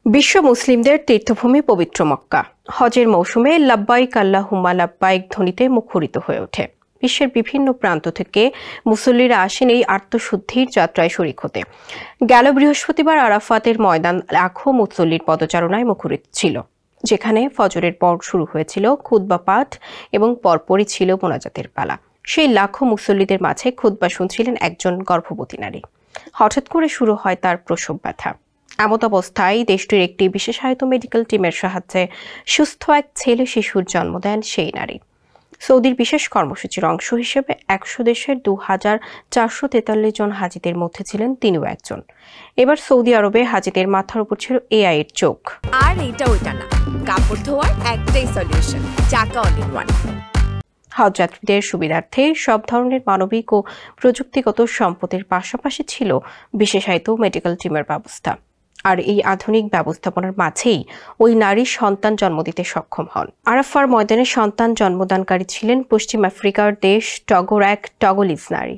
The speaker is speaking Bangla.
বিশ্ব মুসলিমদের তীর্থভূমি পবিত্র মক্কা হজের মৌসুমে লাব্বাইক আল্লাহুম্মা লাব্বাইক ধ্বনিতে মুখরিত হয়ে ওঠে। বিশ্বের বিভিন্ন প্রান্ত থেকে মুসল্লিরা আসেন এই আত্মশুদ্ধির যাত্রায় শরীক হতে। গেল বৃহস্পতিবার আরাফাতের ময়দান লাখো মুসল্লির পদচারণায় মুখরিত ছিল, যেখানে ফজরের পর শুরু হয়েছিল খুতবা পাঠ এবং পরপরই ছিল মোনাজাতের পালা। সেই লাখো মুসল্লিদের মাঝে খুতবা শুনছিলেন একজন গর্ভবতী নারী। হঠাৎ করে শুরু হয় তার প্রসব ব্যথা। এমত অবস্থায় দেশটির একটি বিশেষায়িত মেডিকেল টিমের সাহায্যে সুস্থ এক ছেলে শিশুর জন্ম দেন সেই নারী। সৌদির বিশেষ কর্মসূচির অংশ হিসেবে 100 দেশের 2443 জন হাজিদের মধ্যে ছিলেন তিনিও একজন। এবার সৌদি আরবে হাজিদের মাথার উপর ছিল এআই এর চোখ। আর এটা ওইটা না, কাপড় ধোয়ার একটাই সলিউশন, চাকা অল ইন ওয়ান। হজযাত্রীদের সুবিধার্থে সব ধরনের মানবিক ও প্রযুক্তিগত সম্পদের পাশাপাশি ছিল বিশেষায়িত মেডিকেল টিমের ব্যবস্থা। আর এই আধুনিক ব্যবস্থাপনার মাঝেই ওই নারী সন্তান জন্ম দিতে সক্ষম হন। আরাফার ময়দানে সন্তান জন্মদানকারী ছিলেন পশ্চিম আফ্রিকার দেশ টগোর এক টগোলিজ নারী।